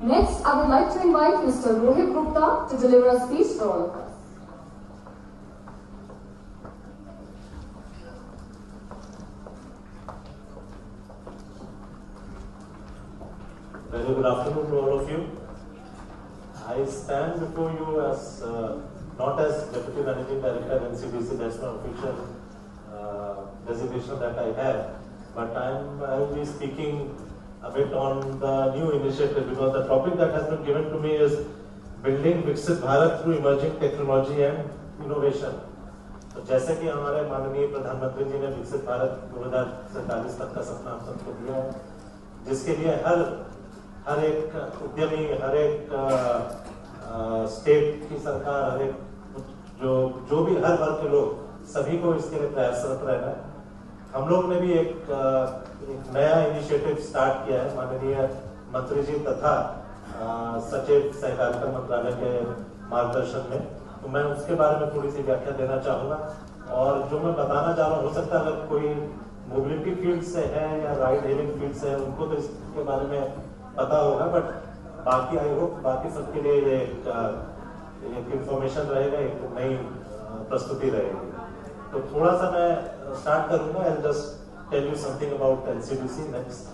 Next, I would like to invite Mr. Rohit Gupta to deliver a speech for all of us. Very good afternoon to all of you. I stand before you as not as Deputy Managing Director NCDC, that's my official designation that I have, but I will be speaking a bit on the new initiative because the topic that has been given to me is building Viksit Bharat through emerging technology and innovation. तो जैसे कि हमारे माननीय प्रधानमंत्री जी ने विकसित भारत 2047 तक का सपना हम सबको दिया है, जिसके लिए हर एक उद्यमी, हर एक स्टेट की सरकार, हर एक जो भी हर वर्ग के लोग, सभी को इसके लिए प्रयासरत रहना है। हम लोग ने भी एक नया इनिशिएटिव स्टार्ट किया है माननीय मंत्री जी तथा सचिव सहकारिता मंत्रालय के मार्गदर्शन में, तो मैं उसके बारे में थोड़ी सी व्याख्या देना चाहूँगा। और जो मैं बताना चाह रहा हूँ, हो सकता है अगर कोई मोबिलिटी फील्ड से है या राइड हेलिंग फील्ड से है, उनको तो इसके बारे में पता होगा, बट बाकी आई होप बाकी सबके लिए ये एक इंफॉर्मेशन रहेगा, एक नई प्रस्तुति रहेगी। तो थोड़ा सा मैं स्टार्ट करूंगा। I just tell you something about NCDC. Next,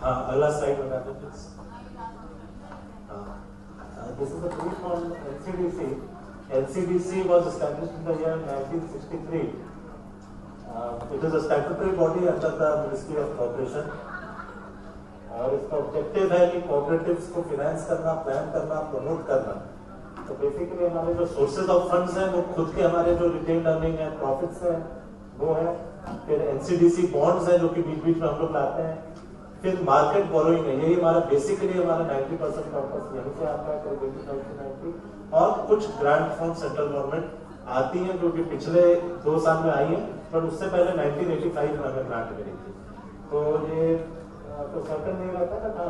हाँ, अगला स्लाइड बता दो please. This is a brief on NCDC. NCDC was established in the year 1963. It is a statutory body under the ministry of corporation, और इसका objective है कि cooperatives को finance करना, प्लान करना, प्रमोट करना। तो बेसिकली हमारे जो सोर्सेज ऑफ फंड्स हैं वो खुद के हमारे जो रिटेन अर्निंग है, प्रॉफिट्स है, वो है। फिर एनसीडीसी बॉन्ड्स है जो कि बीच बीच में हम लोग लाते हैं। फिर मार्केट बोरोइंग है, यही हमारा बेसिकली हमारा 90% पर्पस यहीं से आता है, 90। और कुछ ग्रांट फ्रॉम सेंट्रल गवर्नमेंट आती है जो कि पिछले 2 साल में आई है, पर उससे पहले 1985 में हमें ग्रांट मिली थी। तो ये तो सर्टन नहीं रहता ना,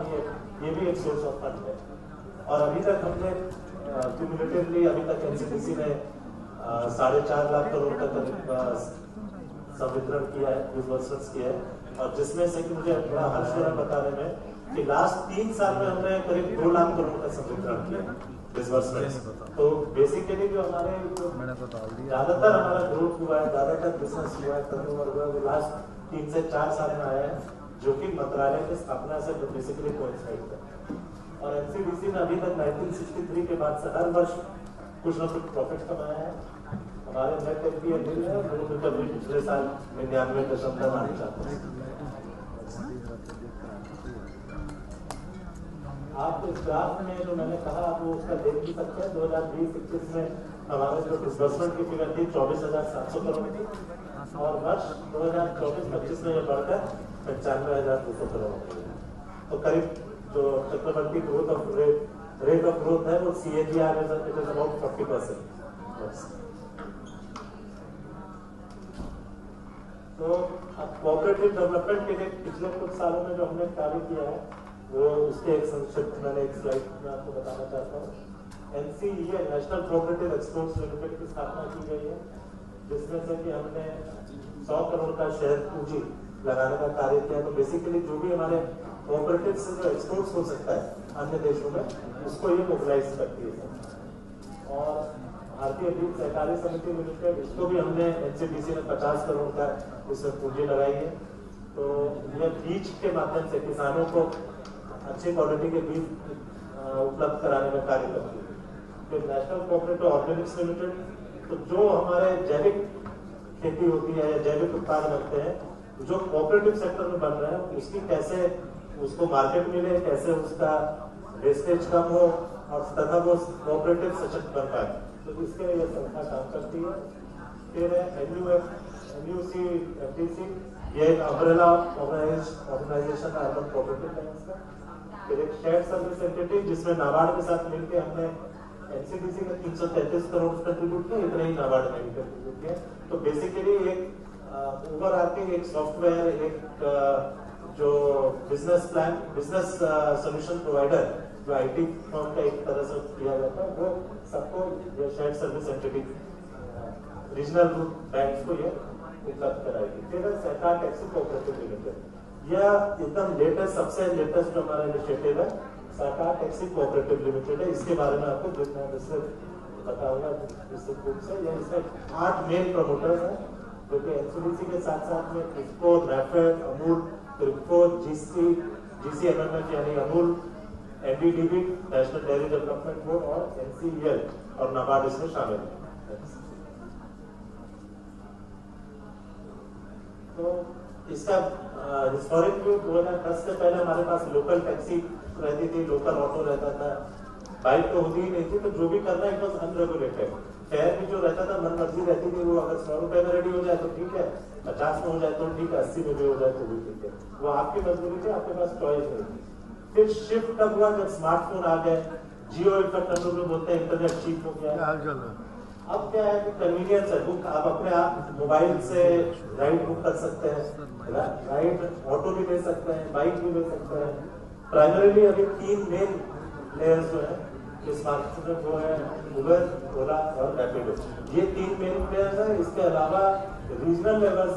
ये भी एक सोर्स ऑफ फंड है। और अभी तक हमने क्यूमुलेटिवली अभी तक एनसीडीसी ने 4.5 लाख करोड़ का करीब संवितरण किया है, डिसबर्समेंट्स किया है। और जिसमें से कि मुझे बड़ा हर्ष हो रहा बताने में कि लास्ट 3 साल में हमने करीब 2 लाख करोड़ का संवितरण किया डिसबर्समेंट्स। तो बेसिकली जो हमारे ज्यादातर हमारा ग्रोथ हुआ है, ज्यादातर बिजनेस हुआ है, टर्नओवर हुआ है, वो लास्ट 3 से 4 साल में आया है, जो कि मंत्रालय की स्थापना से बेसिकली कोइंसाइड है। और एनसीडीसी ने अभी तक 1963 के बाद से हर वर्ष कुछ न कुछ प्रॉफिट कमाया है। हमारे नेट एनपीए मिल है, जो कभी पिछले साल 99.8%। आप इस ग्राफ में जो मैंने कहा आप वो उसका देख भी सकते हैं। 2020-21 में हमारे जो डिसबर्समेंट की फिगर थी 24,700 करोड़ थी, और वर्ष 2024-25 में ये बढ़कर 95,200 करोड़ हो गई। तो करीब जो चक्रवर्ती growth of rate of growth है वो CAGR इट इज अबाउट 40%। तो अब कोऑपरेटिव डेवलपमेंट के लिए पिछले कुछ सालों में जो हमने कार्य किया है वो उसके एक संक्षिप्त मैंने एक स्लाइड में आपको बताना चाहता हूँ। NCEA national cooperative exports limited की स्थापना की गई है, जिसमें से कि हमने 100 करोड़ का शेयर पूंजी लगाने का कार्य किया। तो बेसिकली जो भी हमारे कोऑपरेटिव से जो एक्सपोर्ट्स हो सकता है अन्य देशों में, उसको ये मोबिलाइज करती है। और भारतीय बीज सहकारी समिति लिमिटेड, इसको भी हमने एनसीडीसी ने 50 करोड़ का इसमें पूंजी लगाई है। तो ये बीज के माध्यम से किसानों को अच्छी क्वालिटी के बीज उपलब्ध कराने में कार्य करती है। फिर नेशनल कोऑपरेटिव ऑर्गेनिक्स लिमिटेड, तो जो हमारे जैविक खेती होती है, जैविक उत्पाद बनते हैं, जो कोऑपरेटिव सेक्टर में बन रहे हैं, उसकी कैसे उसको मार्केट मिले, कैसे उसका वेस्टेज कम हो और तथा वो कोऑपरेटिव सशक्त बन पाए, तो इसके लिए यह संस्था काम करती है। फिर NUC FDC, ये एक अम्ब्रेला ऑर्गेनाइजेशन है अर्बन कोऑपरेटिव फाइनेंस का। फिर एक शेयर्ड सर्विस एंटिटी जिसमें नाबार्ड के साथ मिलकर हमने एनसीडीसी ने 333 करोड़ कंट्रीब्यूट किया, इतना ही नाबार्ड ने भी कंट्रीब्यूट किया। तो बेसिकली एक ओवरआर्चिंग एक सॉफ्टवेयर, एक जो business plan, business solution provider जो आईटी फर्म का एक तरह से किया जाता है, वो सबको shared service entity regional banks को ये उपलब्ध कराएगी। फिर सहकार टैक्सी कोऑपरेटिव लिमिटेड, यह एकदम लेटेस्ट, सबसे लेटेस्ट जो हमारा इनिशिएटिव है साकार टैक्सी कोऑपरेटिव लिमिटेड है। इसके बारे में आपको जितना बताऊंगा विस्तृत रूप से। यह इसमें 8 मेन प्रमोटर्स हैं जो कि एनसीडीसी के साथ साथ में इफको, रैपिड, अमूल, ट्रिप्को, GCMMF यानी Amul, NDDB national dairy development board और NCEL और नाबार्ड इसमें शामिल है। तो इसका हिस्टोरिक व्यू 2010 से पहले हमारे पास लोकल टैक्सी रहती थी, लोकल ऑटो रहता था, बाइक तो होती ही नहीं थी। तो जो भी करना है इट वॉज अनरेगुलेटेड। फेयर भी जो रहता था मन मर्जी रहती थी। वो अगर 100 रुपए में रेडी हो जाए तो ठीक है, 50 में हो जाए तो ठीक है, 80 में भी हो जाए तो भी ठीक है। वो आपकी मजबूरी थी, आपके पास चॉइस नहीं थी। फिर शिफ्ट कब हुआ जब स्मार्टफोन आ गए, जियो इफेक्ट हम लोग बोलते हैं, इंटरनेट चीप हो गया। अब क्या है कि कन्वीनियंस है, बुक आप अपने आप मोबाइल से राइड बुक कर सकते हैं, राइड ऑटो भी ले सकते हैं, बाइक भी ले सकते हैं। प्राइमरीली अभी 3 मेन प्लेयर्स जो है इस मार्केट में वो है उबर, ओला और रैपिडो। ये 3 मेन प्लेयर्स हैं। इसके अलावा रीजनल लेवल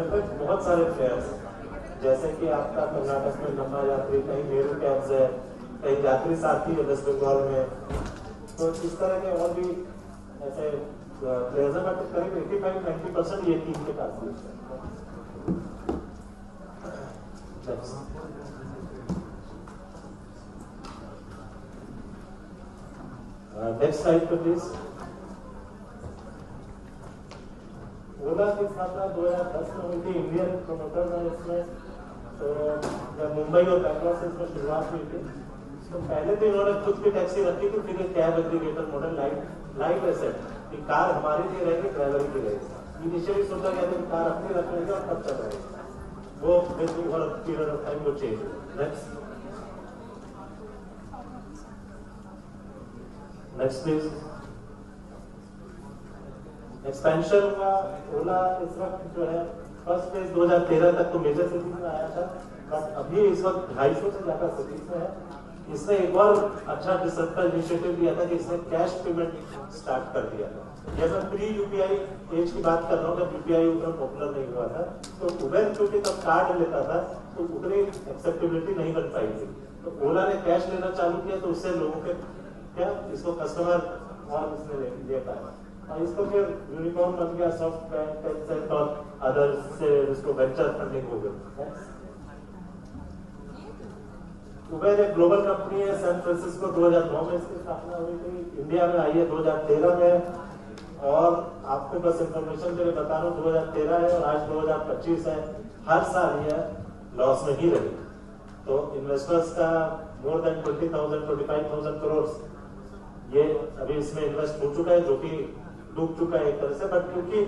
पे बहुत सारे प्लेयर्स हैं, जैसे कि आपका कर्नाटक में लंबा यात्री, कहीं मेरू कैब्स है, कहीं यात्री साथी है वेस्ट बंगाल में। तो इस तरह के और भी ऐसे प्लेयर्स हैं, बट करीब 85-90% ये टीम के पास है। नेक्स्ट स्लाइड पे प्लीज। ओला की स्थापना 2010 में हुई थी। इंडियन प्रोमोटर्स हैं इसमें। तो जब मुंबई और बैंगलोर से इसमें शुरुआत हुई थी तो पहले तो इन्होंने खुद की टैक्सी रखी थी, फिर cab aggregator model light asset कि कार हमारी भी रहेगी, ड्राइवर की रहेगी। इनिशियली सोचा गया था कार अपनी रख लेंगे और तब चल रहेगी। वो पीरियड ऑफ टाइम वो चेंज हुआ। Next please. एक्सपेंशन हुआ। ओला इस वक्त जो है फर्स्ट फेज 2013 तक तो मेजर सिटीज में आया था, बट अभी इस वक्त 250 से ज्यादा सिटीज में है। इसने एक और अच्छा डिसरप्टर इनिशिएटिव लिया था कि इसने कैश पेमेंट स्टार्ट कर दिया था। जब मैं प्री यूपीआई एज की बात कर रहा हूँ, जब यूपीआई उतना पॉपुलर नहीं हुआ था, तो उबेर क्योंकि तब कार्ड लेता था तो उतनी एक्सेप्टेबिलिटी नहीं बन पाई थी। तो ओला ने कैश लेना चालू किया, तो उससे लोगों के क्या इसको कस्टमर और इसने ले पाया, और इसको फिर यूनिकॉर्न बन गया। सॉफ्ट बैंक, टेंसेंट और अदर्स से इसको वेंचर फंडिंग हो गई। उबेर एक ग्लोबल कंपनी है। सैन फ्रांसिस्को 2009 में इसकी स्थापना हुई थी। इंडिया में आई है 2013 में। और आपको बस इंफॉर्मेशन के लिए बता रहा हूँ, 2013 है और आज 2025 है। हर साल यह लॉस में ही रही। तो इन्वेस्टर्स का मोर देन 25,000 करोड़ ये अभी इसमें इन्वेस्ट हो चुका है, जो कि डूब चुका है एक तरह से। बट क्योंकि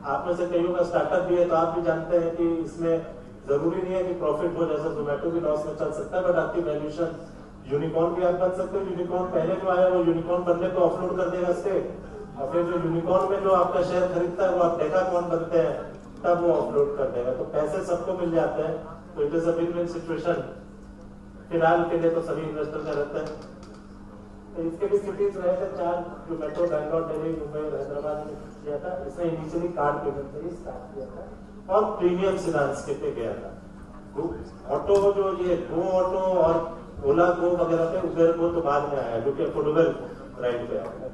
आप में से कईयों का स्टार्टअप भी है, तो आप भी जानते हैं कि इसमें जरूरी नहीं है कि प्रॉफिट हो, जैसे जोमेटो भी लॉस में चल सकता है, बट आपकी वैल्यूएशन यूनिकॉर्न भी आप बन सकते हो। यूनिकॉर्न पहले जो आया वो यूनिकॉर्न बनने को ऑफलोड कर देगा स्टेट, और फिर जो यूनिकॉर्न में जो आपका शेयर खरीदता है वो आप डेकाकॉर्न बनते हैं, तब वो ऑफलोड कर देगा। तो पैसे सबको मिल जाते हैं। तो it is a win win situation फिलहाल के लिए तो सभी इन्वेस्टर का रहता है। तो इसके भी सिटीज रहे थे 4, जो मेट्रो, बैंगलोर, दिल्ली, मुंबई और हैदराबाद में किया था। इसने इनिशियली कार्ड पेमेंट से ही स्टार्ट किया था और प्रीमियम सिडान्स के पे गया था। ऑटो जो ये गो ऑटो और ओला गो वगैरह पे, उबेर गो तो बाद में आया, जो कि अफोर्डेबल राइड पे आया।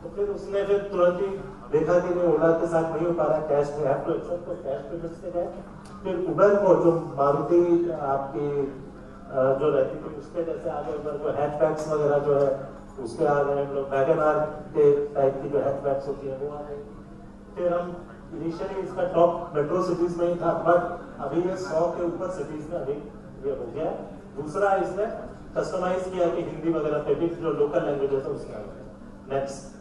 तो फिर उसने फिर तुरंत ही देखा कि नहीं ओला के साथ नहीं हो पा रहा, कैश में है, तो कैश पेमेंट से गए। फिर उबेर को जो मारुति आपकी जो रहती थी उसके जैसे आगे उधर जो हैचबैक्स वगैरह जो है उसके आ गए हम लोग। वैगन आर के टाइप की जो हैचबैक्स होती है वो आ गई। फिर हम इनिशियली इसका टॉप मेट्रो सिटीज में ही था, बट अभी ये 100 के ऊपर सिटीज में अभी ये हो गया। दूसरा इसने कस्टमाइज किया कि हिंदी वगैरह पे भी जो लोकल लैंग्वेजेस है उसमें आ गया। नेक्स्ट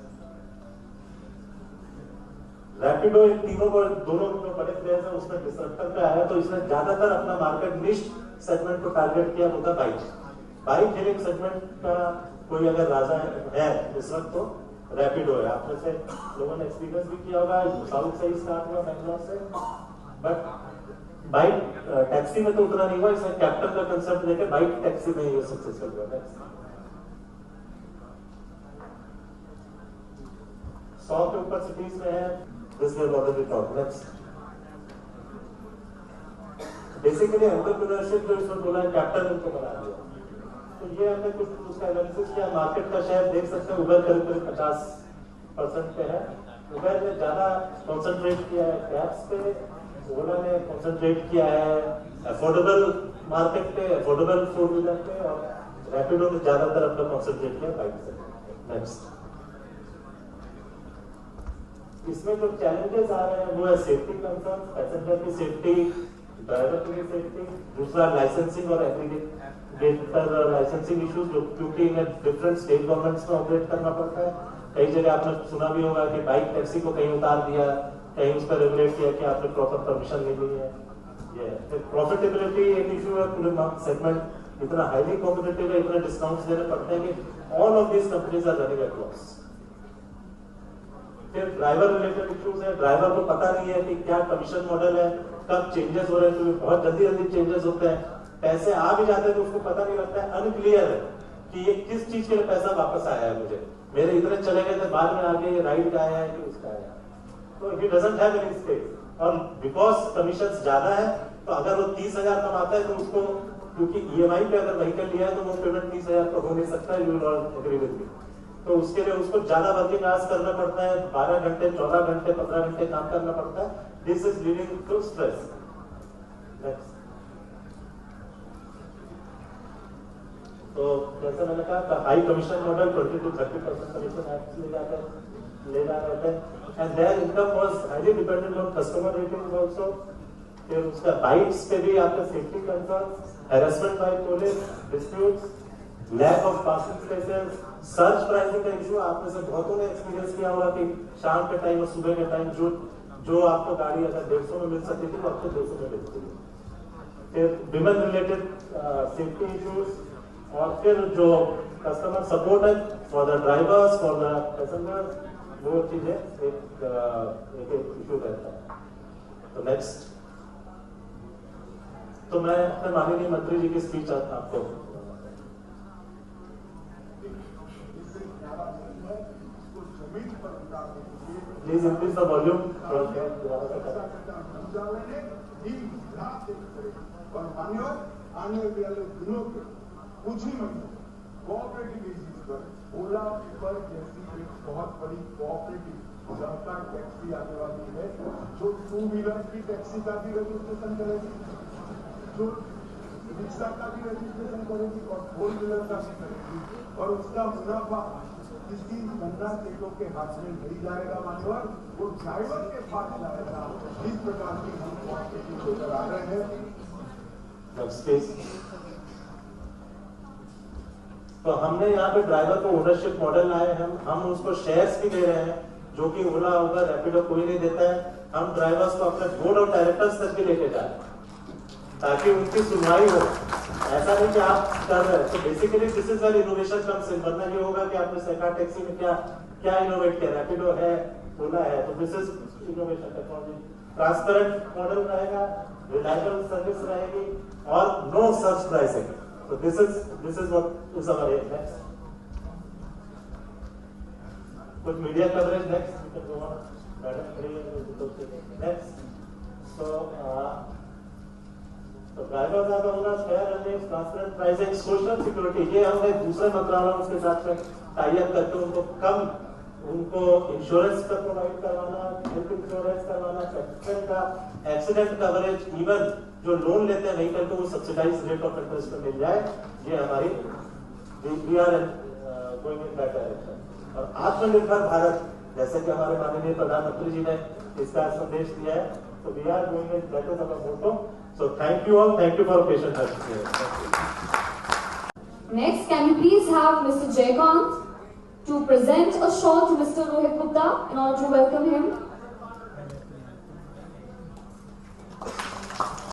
रैपिडो, इन तीनों को दोनों जो बड़े प्लेयर्स हैं उसमें डिसरप्टर पे आया। तो इसने ज्यादातर अपना मार्केट निश सेगमेंट को टारगेट किया, वो था बाइक हिलिंग सेगमेंट का कोई अगर राजा है इस वक्त तो रैपिडो है। आप में से लोगों ने एक्सपीरियंस भी किया होगा, साउथ से ही स्टार्ट हुआ, बैंगलोर से। बट बाइक टैक्सी में तो उतना नहीं हुआ, इसने कैप्टन का कंसेप्ट लेके बाइक टैक्सी में ये सक्सेसफुल हुआ। 100 के ऊपर सिटीज में है। This we have already talked. Next. Basically entrepreneurship जो इसमें बोला है कैप्टन उनको बना दिया। तो ये हमने कुछ उसका एनालिसिस किया। मार्केट का शेयर देख सकते हैं उबर करीब 50% पे है। उबर ने ज्यादा कॉन्सेंट्रेट किया है कैब्स पे, ओला ने कॉन्सेंट्रेट किया है अफोर्डेबल मार्केट पे, अफोर्डेबल फोर व्हीलर पे, और रैपिडो ने ज्यादातर अपना कॉन्सेंट्रेट किया बाइक से। नेक्स्ट, इसमें जो चैलेंजेस आ रहे हैं वो है सेफ्टी कंसर्न, पैसेंजर की सेफ्टी, ड्राइवर की सेफ्टी, दूसरा लाइसेंसिंग और एग्रीगेटर लाइसेंसिंग इश्यूज, जो क्योंकि इन्हें डिफरेंट स्टेट गवर्नमेंट्स में ऑपरेट करना पड़ता है। कई जगह आपने सुना भी होगा कि बाइक टैक्सी को कहीं उतार दिया, कहीं उस पर रेगुलेट किया कि आपने प्रॉपर परमिशन नहीं ली है। ये प्रॉफिटेबिलिटी एक इशू है, पूरे सेगमेंट इतना हाईली कॉम्पिटिटिव है, इतने डिस्काउंट्स देने पड़ते हैं कि all of these companies are running at loss. फिर ड्राइवर रिलेटेड इश्यूज है, ड्राइवर को पता नहीं है कि क्या कमीशन मॉडल है, कब चेंजेस हो रहे हैं, तो बहुत जल्दी जल्दी चेंजेस होते हैं, पैसे आ भी जाते हैं तो उसको पता नहीं लगता है, अनक्लियर है कि ये किस चीज के लिए पैसा वापस आया है, मुझे मेरे इतने चले गए थे, बाद में आगे ये राइड का आया है कि उसका आया। तो he doesn't have any stake, और बिकॉज कमीशन ज्यादा है तो अगर वो 30,000 कमाता है तो उसको, क्योंकि ईएमआई पे अगर व्हीकल लिया है तो वो पेमेंट 30,000 तो हो नहीं सकता है, you will not agree with me. तो उसके लिए उसको ज्यादा वर्किंग आवर्स करना पड़ता है, 12 घंटे 14 घंटे 15 घंटे काम करना पड़ता है। This is leading to stress. Next, तो जैसा मैंने कहा high commission model 20 to 30% commission ले जा रहे थे, and their income was highly dependent on customer rating also. फिर उसका बाइट्स पे भी आपका safety concern, harassment by police, disputes, lack of passing spaces, surge pricing का इशू। आप में से बहुतों ने एक्सपीरियंस किया होगा कि शाम के टाइम और सुबह के टाइम जो आपको गाड़ी अगर 150 में मिल सकती थी वो आपको 200 में मिलती है। फिर विमेन रिलेटेड सेफ्टी इश्यूज, और फिर जो कस्टमर सपोर्ट है for the drivers, for the passengers, वो चीजें एक इशू रहता है। तो नेक्स्ट, तो मैं अपने माननीय मंत्री जी की स्पीच आपको प्लीज इंक्रीज द वॉल्यूम। आने वाले दिनों के कुछ ही महीने कोऑपरेटिव बेसिस पर ओला उबर जैसी एक बहुत बड़ी कोऑपरेटिव जनता टैक्सी आने वाली है, जो 2 व्हीलर की टैक्सी का भी रजिस्ट्रेशन करेगी, जो रिक्शा का भी रजिस्ट्रेशन करेगी और 4 व्हीलर का भी करेगी, और उसका मुनाफा किसी गन्ना सेठों के हाथ में नहीं जाएगा मानवर, वो ड्राइवर के पास जाएगा। इस प्रकार की हम कोऑपरेटिव लेकर आ रहे हैं। तो हमने यहाँ पे ड्राइवर को ओनरशिप मॉडल लाए हैं, हम उसको शेयर्स भी दे रहे हैं, जो कि ओला उबर रैपिडो कोई नहीं देता है। हम ड्राइवर्स को अपने बोर्ड ऑफ डायरेक्टर्स तक भी लेके जाए ताकि उनकी सुनवाई हो। ऐसा नहीं कि आप कर रहे हैं। तो basically this is where innovation comes in. वरना ये होगा कि आपने सरकार टैक्सी में क्या इनोवेट किया, रैपिडो है, ओला है, तो this is innovation technology. Transparent model रहेगा, रिलायबल सर्विस रहेगी, और know search pricing. So this is what is our aim. Next, good media coverage. Next, we can go on. Next, so drivers are the owners, fair earnings, transparent pricing, social security. ये हमने दूसरे मंत्रालयों के साथ में tie up करके उनको insurance का प्रोवाइड करवाना, हेल्थ इंश्योरेंस करवाना, एक्सीडेंट कवरेज, इवन जो लोन लेते हैं व्हीकल को वो सब्सिडाइज रेट ऑफ इंटरेस्ट में मिल जाए। ये हमारी we are going in that direction. और आत्मनिर्भर भारत, जैसे कि हमारे माननीय प्रधानमंत्री जी ने इसका संदेश दिया है, तो we are going in that is our motto. So thank you all, thank you for patient help. Next, can we please have Mr. Jaykant to present a shawl to Mr. Rohit Gupta in order to welcome him?